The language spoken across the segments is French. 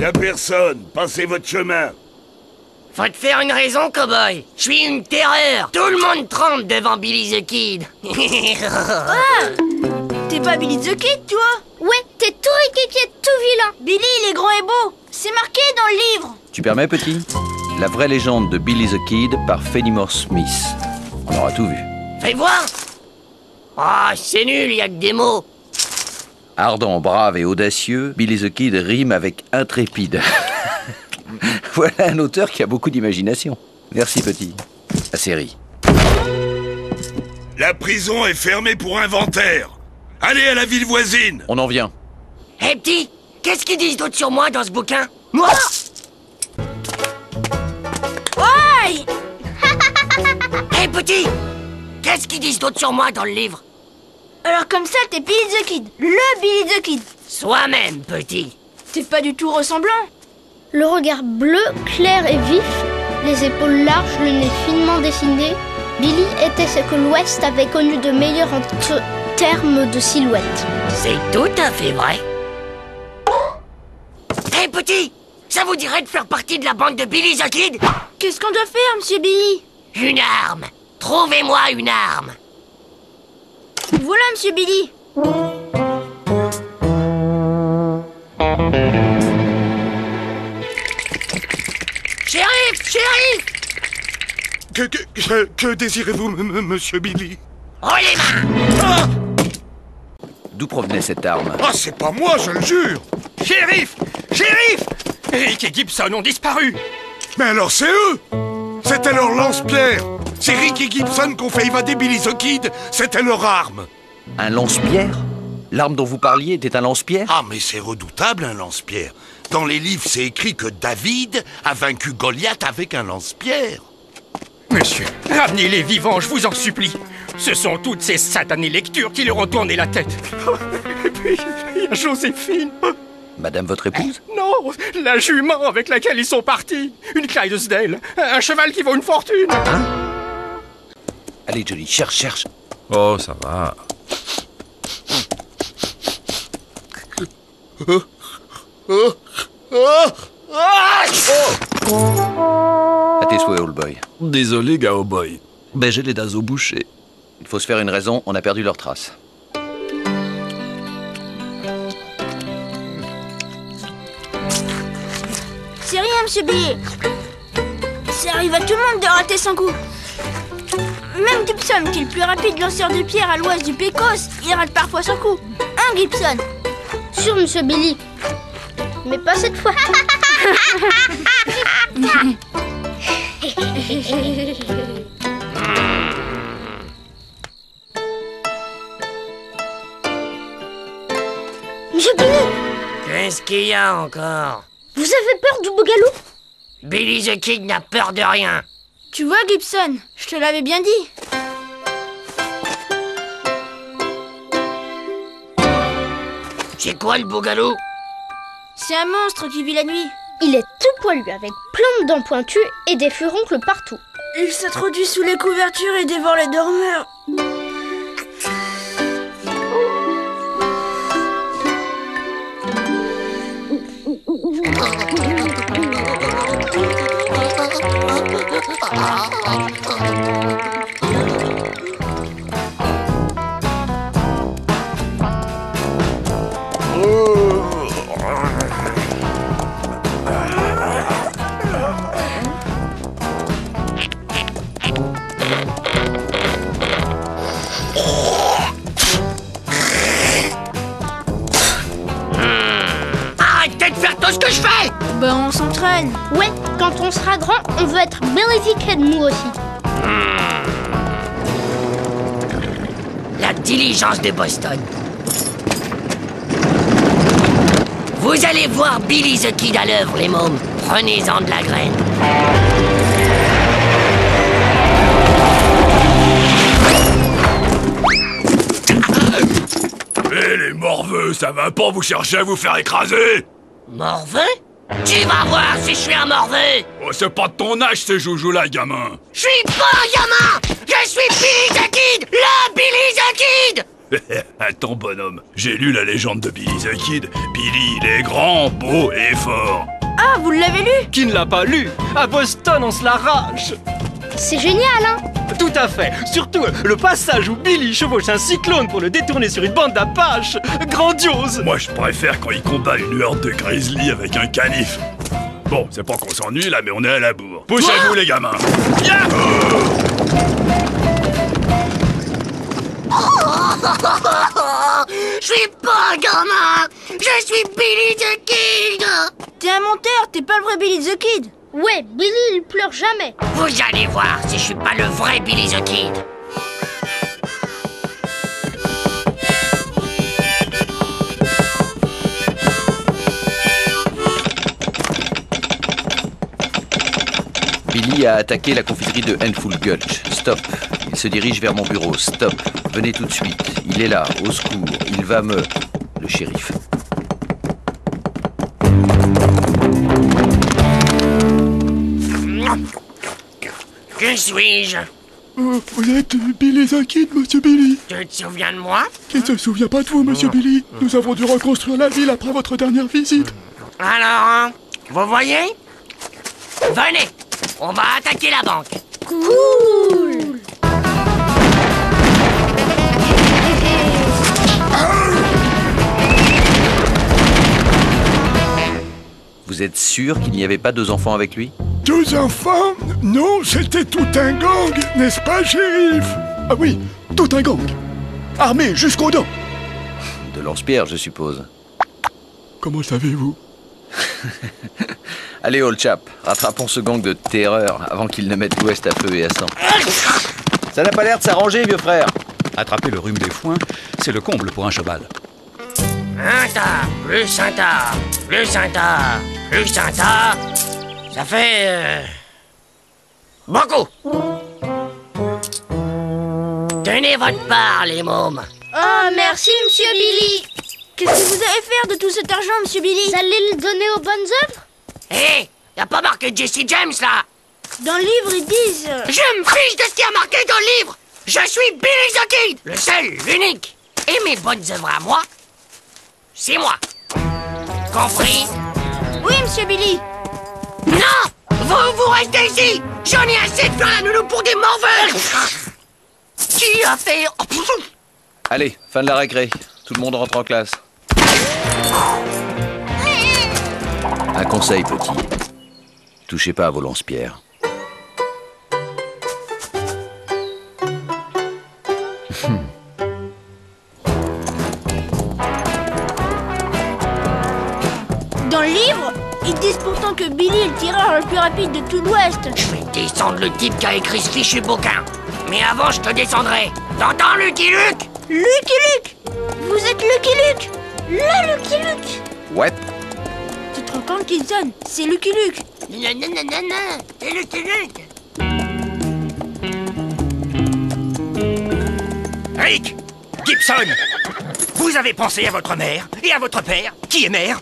Y'a personne, passez votre chemin. Faut te faire une raison, cow-boy. Je suis une terreur. Tout le monde tremble devant Billy the Kid. Ah, t'es pas Billy the Kid, toi? Ouais, t'es tout riquiqui, tout vilain. Billy, il est grand et beau. C'est marqué dans le livre. Tu permets, petit? La vraie légende de Billy the Kid par Fenimore Smith. On aura tout vu. Fais voir. Ah, c'est nul, y a que des mots. Ardent, brave et audacieux, Billy the Kid rime avec intrépide. Voilà un auteur qui a beaucoup d'imagination. Merci, petit. La série. La prison est fermée pour inventaire. Allez à la ville voisine. On en vient. Hé, petit, qu'est-ce qu'ils disent d'autre sur moi dans ce bouquin? Moi? Ouais. Hé, petit, qu'est-ce qu'ils disent d'autre sur moi dans le livre? Alors comme ça, t'es Billy the Kid. Le Billy the Kid. Soi-même, petit. T'es pas du tout ressemblant. Le regard bleu, clair et vif, les épaules larges, le nez finement dessiné, Billy était ce que l'Ouest avait connu de meilleur en termes de silhouette. C'est tout à fait vrai. Hé, petit, ça vous dirait de faire partie de la bande de Billy the Kid? Qu'est-ce qu'on doit faire, monsieur Billy? Une arme. Trouvez-moi une arme. Voilà, monsieur Billy. Shérif, shérif! Que désirez-vous, monsieur Billy? Oh les mains! Ah, D'où provenait cette arme? ah, c'est pas moi, je le jure. Shérif! Shérif! Rick et Gibson ont disparu. Mais alors c'est eux. C'était leur lance-pierre. C'est Rick et Gibson qu'on fait évader Billy the Kid. C'était leur arme. Un lance-pierre? L'arme dont vous parliez était un lance-pierre? Ah, mais c'est redoutable, un lance-pierre. Dans les livres, c'est écrit que David a vaincu Goliath avec un lance-pierre. Monsieur, ramenez-les vivants, je vous en supplie. Ce sont toutes ces satanées lectures qui leur ont tourné la tête. Et puis, il y a Joséphine. Madame votre épouse? Non, la jument avec laquelle ils sont partis. Une Clydesdale. Un cheval qui vaut une fortune. Hein? Allez, Johnny, cherche. Oh, ça va. À tes souhaits, old boy. Désolé, Gao Boy. Ben, j'ai les naseaux bouchés. Il faut se faire une raison, on a perdu leurs traces. C'est rien, monsieur Billy. Ça arrive à tout le monde de rater son coup. Même Gibson, qui est le plus rapide lanceur de pierre à l'ouest du Pécos, il rate parfois son coup. Hein, Gibson? Sûr, monsieur Billy. Mais pas cette fois. Monsieur Billy, Qu'est-ce qu'il y a encore? vous avez peur du bougalou? Billy the Kid n'a peur de rien. Tu vois, Gibson, je te l'avais bien dit. C'est quoi le bougalou? C'est un monstre qui vit la nuit. Il est tout poilu avec plein de dents pointues et des furoncles partout. Il s'introduit sous les couvertures et dévore les dormeurs. Arrêtez de faire tout ce que je fais! Ben, on s'entraîne. Ouais, quand on sera grand, on veut être Billy the Kid, nous aussi. La diligence de Boston. Vous allez voir Billy the Kid à l'œuvre, les mômes. Prenez-en de la graine. Eh, les morveux, ça va pas vous chercher à vous faire écraser? Morveux? Tu vas voir si je suis un morveux! Oh, c'est pas de ton âge, ces joujoux-là, gamin. Je suis pas un gamin! Je suis Billy the Kid! Le Billy the Kid! Attends, bonhomme, j'ai lu la légende de Billy the Kid. Billy, il est grand, beau et fort. Ah, vous l'avez lu? Qui ne l'a pas lu? À Boston, on se l'arrache. C'est génial, hein? Tout à fait. Surtout le passage où Billy chevauche un cyclone pour le détourner sur une bande d'Apaches. Grandiose. Moi, je préfère quand il combat une horde de grizzly avec un canif. Bon, c'est pas qu'on s'ennuie là, mais on est à la bourre. Poussez-vous, les gamins. Je suis pas un gamin. Je suis Billy the Kid. T'es un menteur, t'es pas le vrai Billy the Kid. Ouais, Billy, il pleure jamais. Vous allez voir si je suis pas le vrai Billy the Kid. Billy a attaqué la confiserie de Handful Gulch. Stop. Il se dirige vers mon bureau. Stop. Venez tout de suite. Il est là, au secours. Il va me... Le shérif. Qui suis-je? Vous êtes Billy the Kid, monsieur Billy. Tu te souviens de moi? Qui ne se souvient pas de vous, monsieur Billy? Nous avons dû reconstruire la ville après votre dernière visite. Alors, hein, vous voyez? Venez, on va attaquer la banque. Cool. Vous êtes sûr qu'il n'y avait pas 2 enfants avec lui? 2 enfants? Non, c'était tout un gang, n'est-ce pas, shérif? Ah oui, tout un gang. Armé jusqu'aux dents. De lance-pierre, je suppose. Comment savez-vous? Allez, old chap, rattrapons ce gang de terreur avant qu'il ne mette l'Ouest à feu et à sang. Ça n'a pas l'air de s'arranger, vieux frère. Attraper le rhume des foins, c'est le comble pour un cheval. Un tas, plus un tas, plus un tas, plus un tas. Ça fait... beaucoup. Tenez votre part, les mômes. Oh, merci, monsieur Billy. Qu'est-ce que vous allez faire de tout cet argent, monsieur Billy? Vous allez le donner aux bonnes œuvres? Hé, y'a pas marqué Jesse James, là? Dans le livre, ils disent... Je me fiche de ce qui a marqué dans le livre. Je suis Billy the Kid, le seul, l'unique. Et mes bonnes œuvres à moi, c'est moi. Compris? Oui, monsieur Billy. Non! Vous restez ici! J'en ai assez de faire la nounou pour des morveux! Qui a fait... Allez, fin de la récré. Tout le monde rentre en classe. Un conseil, petit. Touchez pas à vos lance-pierres. Dans le livre, ils disent pourtant que Billy est le tireur le plus rapide de tout l'Ouest. Je vais descendre le type qui a écrit ce fichu bouquin. Mais avant, je te descendrai. T'entends, Lucky Luke? Lucky Luke! Vous êtes Lucky Luke! Le Lucky Luke! Ouais. Tu te rends compte, Kinson? C'est Lucky Luke! Non, non, non, non, non, c'est Lucky Luke! Rick! Gibson! Vous avez pensé à votre mère et à votre père, qui est maire?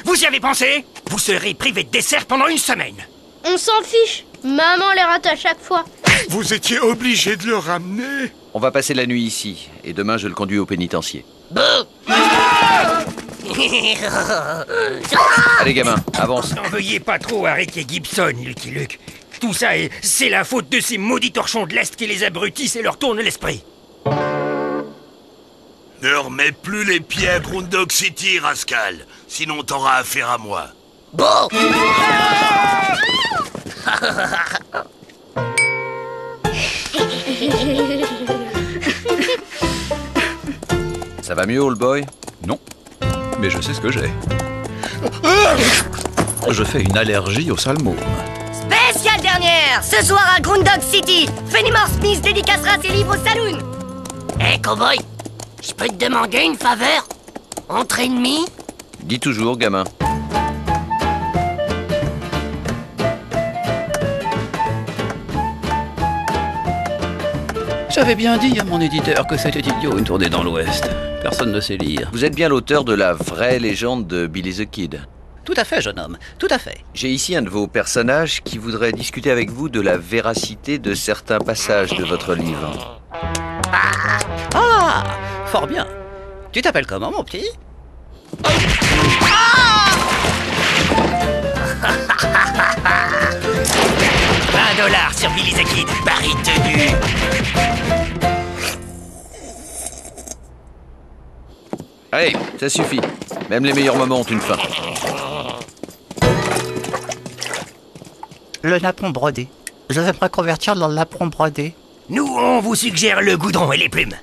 Vous y avez pensé? Vous serez privé de dessert pendant 1 semaine. On s'en fiche. Maman les rate à chaque fois. Vous étiez obligé de le ramener. On va passer la nuit ici, et demain je le conduis au pénitencier. Bouh! Allez, gamin, avance. N'en veuillez pas trop à Rick et Gibson, Lucky Luke. Tout ça, c'est la faute de ces maudits torchons de l'Est qui les abrutissent et leur tournent l'esprit. Ne remets plus les pieds à Groundhog City, Rascal. Sinon t'auras affaire à moi. Bouh! Ça va mieux, old boy? Non, mais je sais ce que j'ai. Je fais une allergie au salmon. Spéciale dernière! Ce soir à Groundhog City, Fenimore Smith dédicacera ses livres au saloon! Hé, cowboy! Je peux te demander une faveur? Entre ennemis? Dis toujours, gamin. J'avais bien dit à mon éditeur que c'était idiot une tournée dans l'Ouest. Personne ne sait lire. Vous êtes bien l'auteur de la vraie légende de Billy the Kid. Tout à fait, jeune homme, tout à fait. J'ai ici un de vos personnages qui voudrait discuter avec vous de la véracité de certains passages de votre livre. Ah! Fort bien. Tu t'appelles comment, mon petit? $20 sur Billy the Kid, pari tenu. Allez, ça suffit. Même les meilleurs moments ont une fin. Le napon brodé. Je vais me reconvertir dans le napon brodé. Nous, on vous suggère le goudron et les plumes.